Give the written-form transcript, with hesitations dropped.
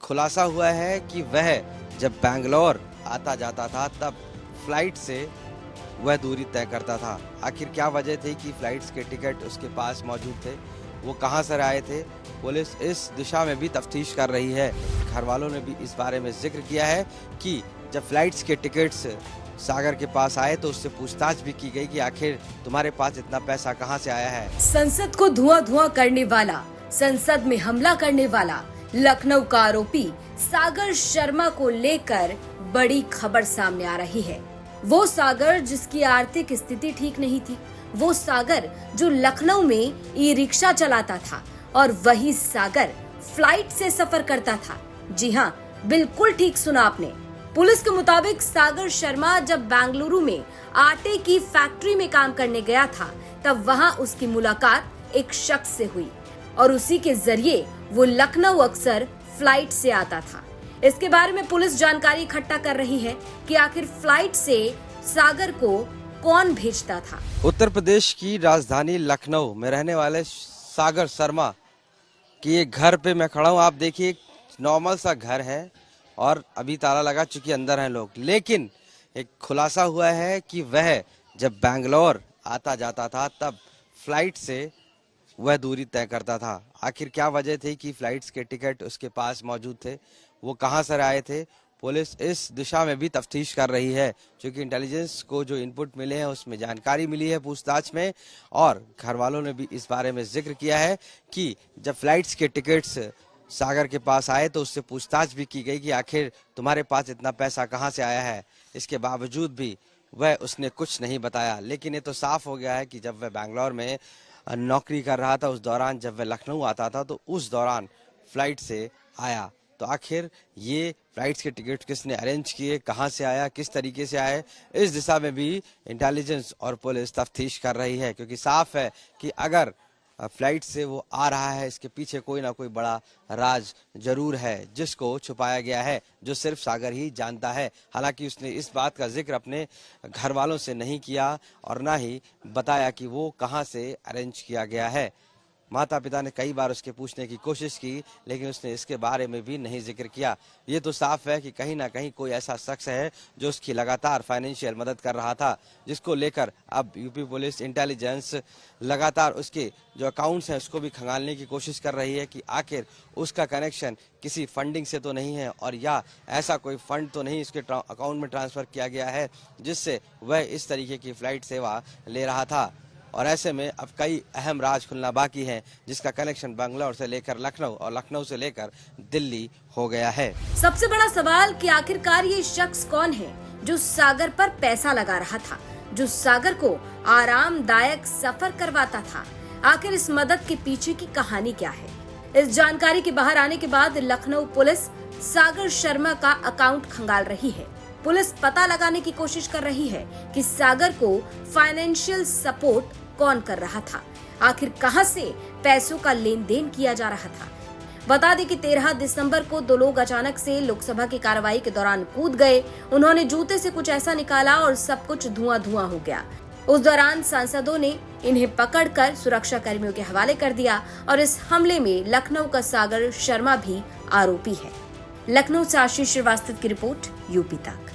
खुलासा हुआ है कि वह जब बैंगलोर आता जाता था तब फ्लाइट से वह दूरी तय करता था। आखिर क्या वजह थी कि फ्लाइट्स के टिकट उसके पास मौजूद थे, वो कहां से आए थे? पुलिस इस दिशा में भी तफ्तीश कर रही है। घर वालों ने भी इस बारे में जिक्र किया है कि जब फ्लाइट्स के टिकट्स सागर के पास आए तो उससे पूछताछ भी की गई कि आखिर तुम्हारे पास इतना पैसा कहां से आया है। संसद को धुआं करने वाला, संसद में हमला करने वाला लखनऊ का आरोपी सागर शर्मा को लेकर बड़ी खबर सामने आ रही है। वो सागर जिसकी आर्थिक स्थिति ठीक नहीं थी, वो सागर जो लखनऊ में ई रिक्शा चलाता था और वही सागर फ्लाइट से सफर करता था। जी हाँ, बिल्कुल ठीक सुना आपने। पुलिस के मुताबिक सागर शर्मा जब बेंगलुरु में आटे की फैक्ट्री में काम करने गया था तब वहां उसकी मुलाकात एक शख्स से हुई और उसी के जरिए वो लखनऊ अक्सर फ्लाइट से आता था। इसके बारे में पुलिस जानकारी इकट्ठा कर रही है कि आखिर फ्लाइट से सागर को कौन भेजता था। उत्तर प्रदेश की राजधानी लखनऊ में रहने वाले सागर शर्मा की एक घर पे मैं खड़ा हूँ। आप देखिए, एक नॉर्मल सा घर है और अभी ताला लगा चुकी अंदर हैं लोग, लेकिन एक खुलासा हुआ है कि वह जब बैंगलोर आता जाता था तब फ्लाइट से वह दूरी तय करता था। आखिर क्या वजह थी कि फ्लाइट्स के टिकट उसके पास मौजूद थे, वो कहां से आए थे? पुलिस इस दिशा में भी तफ्तीश कर रही है, क्योंकि इंटेलिजेंस को जो इनपुट मिले हैं उसमें जानकारी मिली है पूछताछ में। और घर वालों ने भी इस बारे में जिक्र किया है कि जब फ्लाइट्स के टिकट्स सागर के पास आए तो उससे पूछताछ भी की गई कि आखिर तुम्हारे पास इतना पैसा कहां से आया है। इसके बावजूद भी वह उसने कुछ नहीं बताया। लेकिन ये तो साफ हो गया है कि जब वह बैंगलोर में नौकरी कर रहा था, उस दौरान जब वह लखनऊ आता था तो उस दौरान फ्लाइट से आया। तो आखिर ये फ्लाइट्स के टिकट किसने अरेंज किए, कहां से आया, किस तरीके से आए, इस दिशा में भी इंटेलिजेंस और पुलिस तफ्तीश कर रही है। क्योंकि साफ है कि अगर फ्लाइट से वो आ रहा है, इसके पीछे कोई ना कोई बड़ा राज जरूर है जिसको छुपाया गया है, जो सिर्फ सागर ही जानता है। हालांकि उसने इस बात का जिक्र अपने घर वालों से नहीं किया और ना ही बताया कि वो कहां से अरेंज किया गया है। माता पिता ने कई बार उसके पूछने की कोशिश की, लेकिन उसने इसके बारे में भी नहीं जिक्र किया। ये तो साफ है कि कहीं ना कहीं कोई ऐसा शख्स है जो उसकी लगातार फाइनेंशियल मदद कर रहा था, जिसको लेकर अब यूपी पुलिस इंटेलिजेंस लगातार उसके जो अकाउंट्स हैं उसको भी खंगालने की कोशिश कर रही है कि आखिर उसका कनेक्शन किसी फंडिंग से तो नहीं है और या ऐसा कोई फंड तो नहीं उसके अकाउंट में ट्रांसफर किया गया है जिससे वह इस तरीके की फ्लाइट सेवा ले रहा था। और ऐसे में अब कई अहम राज खुलना बाकी हैं, जिसका कनेक्शन बंगलौर से लेकर लखनऊ और लखनऊ से लेकर दिल्ली हो गया है। सबसे बड़ा सवाल कि आखिरकार ये शख्स कौन है जो सागर पर पैसा लगा रहा था, जो सागर को आरामदायक सफर करवाता था। आखिर इस मदद के पीछे की कहानी क्या है? इस जानकारी के बाहर आने के बाद लखनऊ पुलिस सागर शर्मा का अकाउंट खंगाल रही है। पुलिस पता लगाने की कोशिश कर रही है कि सागर को फाइनेंशियल सपोर्ट कौन कर रहा था, आखिर कहां से पैसों का लेन देन किया जा रहा था। बता दें कि 13 दिसंबर को दो लोग अचानक से लोकसभा की कार्रवाई के दौरान कूद गए। उन्होंने जूते से कुछ ऐसा निकाला और सब कुछ धुआं हो गया। उस दौरान सांसदों ने इन्हें पकड़कर सुरक्षा कर्मियों के हवाले कर दिया और इस हमले में लखनऊ का सागर शर्मा भी आरोपी है। लखनऊ से आशीष श्रीवास्तव की रिपोर्ट, यूपी तक।